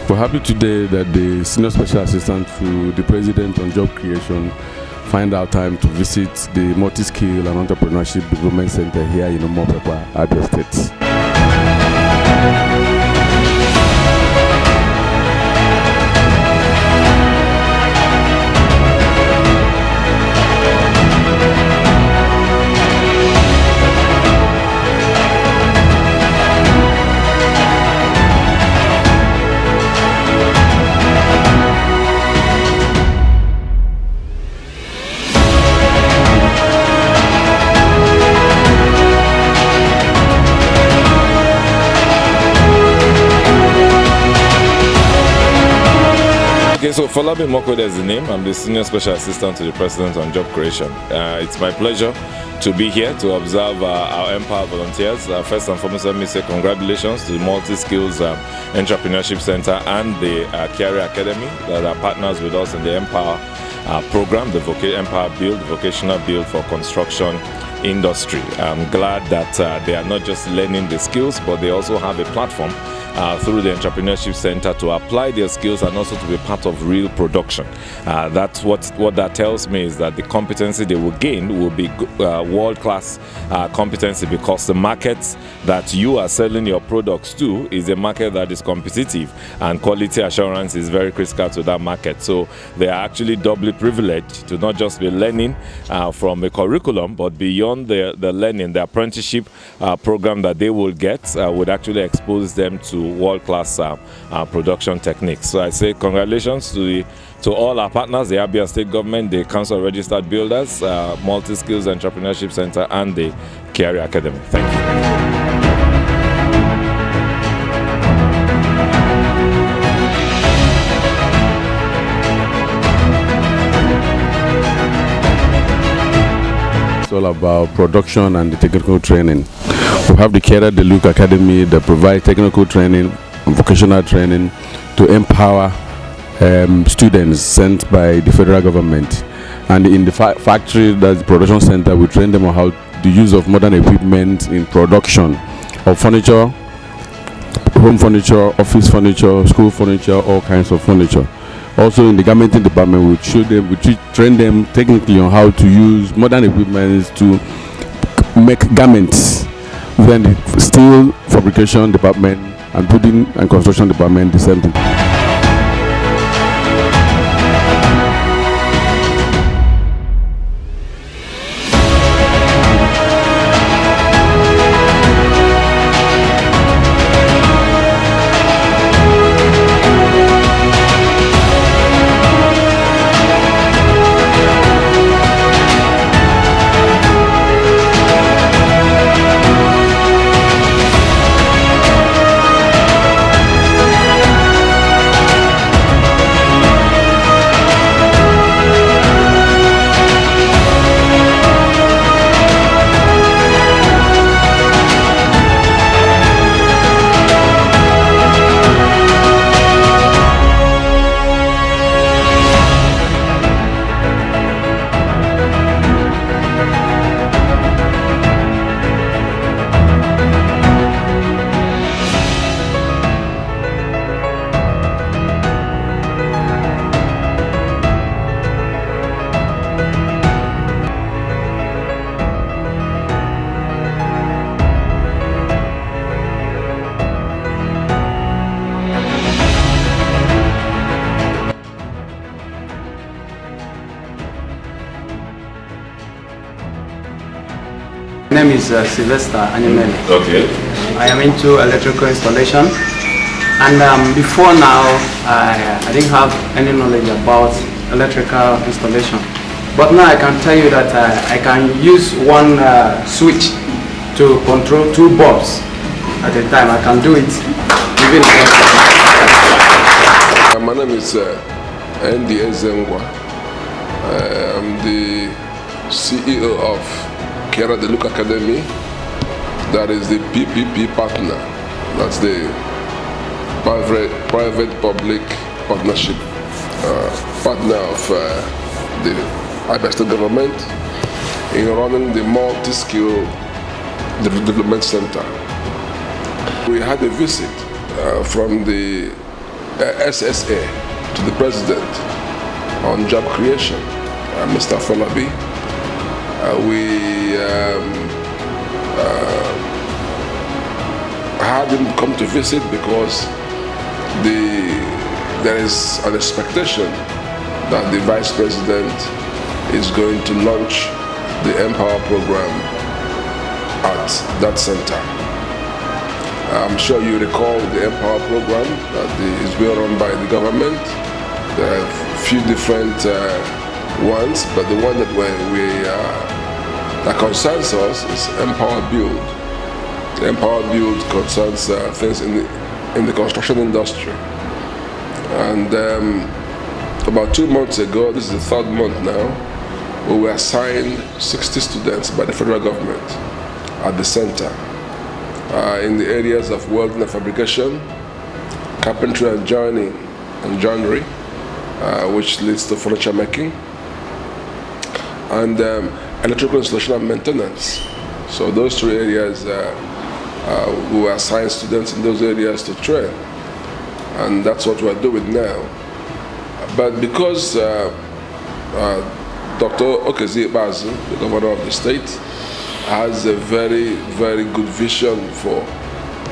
We're happy today that the Senior Special Assistant to the President on Job Creation find out time to visit the Multi-Skill and Entrepreneurship Development Center here in Omopepa, Abia State. Okay, so Falabi Mokode is the name. I'm the Senior Special Assistant to the President on Job Creation. It's my pleasure to be here to observe our Empower volunteers. First and foremost, let me say congratulations to the Multi-Skills Entrepreneurship Center and the KIARA Academy that are partners with us in the Empower program, the Empower Build, Vocational Build for Construction Industry. I'm glad that they are not just learning the skills, but they also have a platform through the Entrepreneurship Center to apply their skills and also to be part of real production. That's what that tells me, is that the competency they will gain will be world-class competency, because the markets that you are selling your products to is a market that is competitive, and quality assurance is very critical to that market. So they are actually doubly privileged to not just be learning from a curriculum, but beyond the learning, the apprenticeship program that they will get would actually expose them to world-class production techniques. So I say congratulations to all our partners, the Abia State Government, the Council of Registered Builders, Multi-Skills Entrepreneurship Center, and the KIARA Academy. Thank you. All about production and the technical training. We have the KIARA Academy that provides technical training and vocational training to empower students sent by the federal government. And in the factory, that's the production center, we train them on how the use of modern equipment in production of furniture, home furniture, office furniture, school furniture, all kinds of furniture. Also in the garmenting department, we train them technically on how to use modern equipment to make garments. Then the steel fabrication department and building and construction department, the same thing. My name is Sylvester Anyemeli. Okay. I am into electrical installation, and before now I didn't have any knowledge about electrical installation. But now I can tell you that I can use one switch to control two bulbs at a time. I can do it even. My name is Andy Ezengwa. I'm the CEO of KIARA Academy. That is the PPP partner. That's the private-public partnership partner of the Abia State government in running the multi-skill development center. We had a visit from the SSA to the president on job creation, Mr. Falabi. We had him come to visit because there is an expectation that the vice president is going to launch the Empower program at that center. I'm sure you recall the Empower program that is being run by the government. There are a few different ones, but the one that concerns us is Empower Build. The Empower Build concerns things in the construction industry. And about 2 months ago, this is the third month now, we were assigned 60 students by the federal government at the center in the areas of welding and fabrication, carpentry and joinery, which leads to furniture making, and electrical installation and maintenance. So those 3 areas, we were assigned students in those areas to train, and that's what we're doing now. But because Dr. Okezie Ikpeazu, the governor of the state, has a very, very good vision for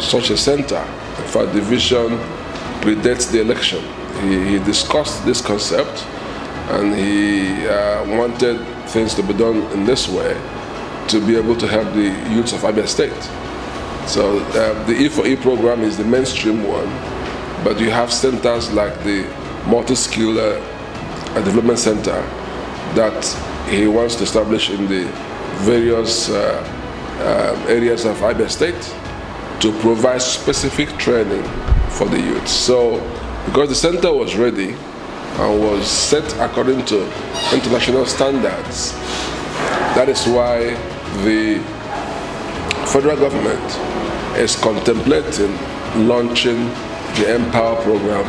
such a center. In fact, the vision predates the election. He discussed this concept, and he wanted things to be done in this way to be able to help the youths of Abia State. So the E4E program is the mainstream one, but you have centers like the multi-skill development center that he wants to establish in the various areas of Abia State to provide specific training for the youth. So because the center was ready and was set according to international standards, that is why the federal government is contemplating launching the Empower program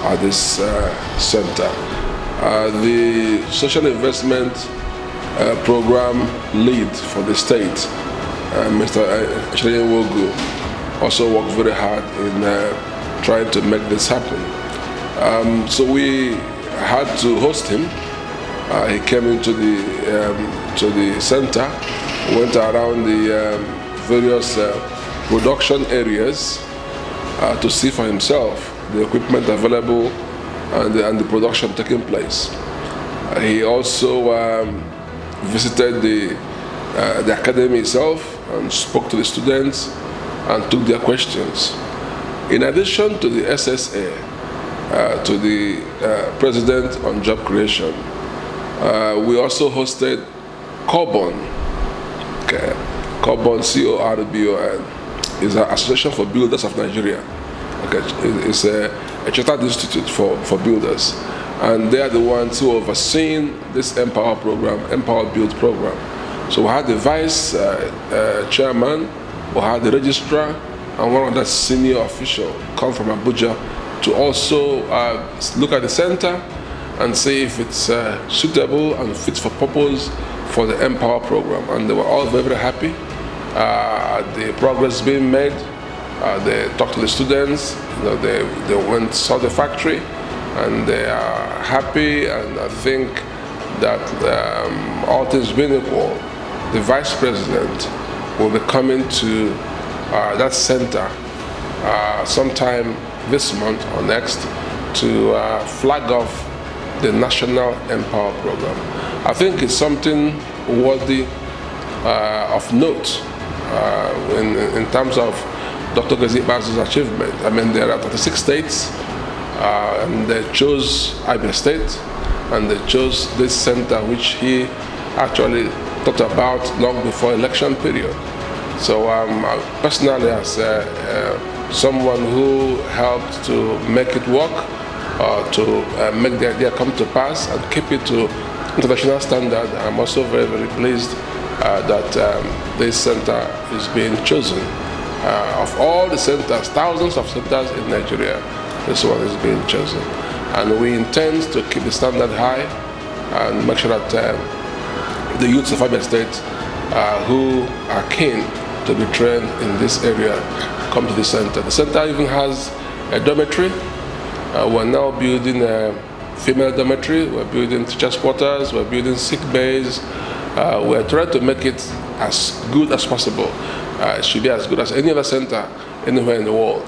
at this center. The social investment program lead for the state, Mr. Wogu, also worked very hard in trying to make this happen. So we had to host him. He came into the center, went around the various production areas to see for himself the equipment available and the production taking place. He also visited the academy itself and spoke to the students and took their questions. In addition to the SSA, to the President on Job Creation, we also hosted CORBON. Okay. CORBON, C-O-R-B-O-N, is an association for builders of Nigeria. Okay. It's a chartered institute for builders. And they are the ones who overseen this Empower program, Empower Build program. So we had the vice chairman, we had the registrar, and one other senior official come from Abuja to also look at the center and see if it's suitable and fit for purpose for the Empower program. And they were all very, very happy. The progress being made. They talked to the students. They went saw the factory, and they are happy. And I think that all things being equal, the vice president will be coming to that center sometime this month or next to flag off the National Empower program. I think it's something worthy of note in terms of Dr. Okezie Ikpeazu's achievement. I mean, there are 36 states, and they chose Abia State, and they chose this center, which he actually thought about long before election period. So personally, as someone who helped to make it work, to make the idea come to pass and keep it to international standard, I'm also very, very pleased that this center is being chosen. Of all the centers, thousands of centers in Nigeria, this one is being chosen. And we intend to keep the standard high and make sure that the youths of Abia State who are keen to be trained in this area come to the center. The center even has a dormitory We're now building a female dormitory, we're building teachers' quarters, we're building sick bays. We're trying to make it as good as possible. It should be as good as any other center anywhere in the world.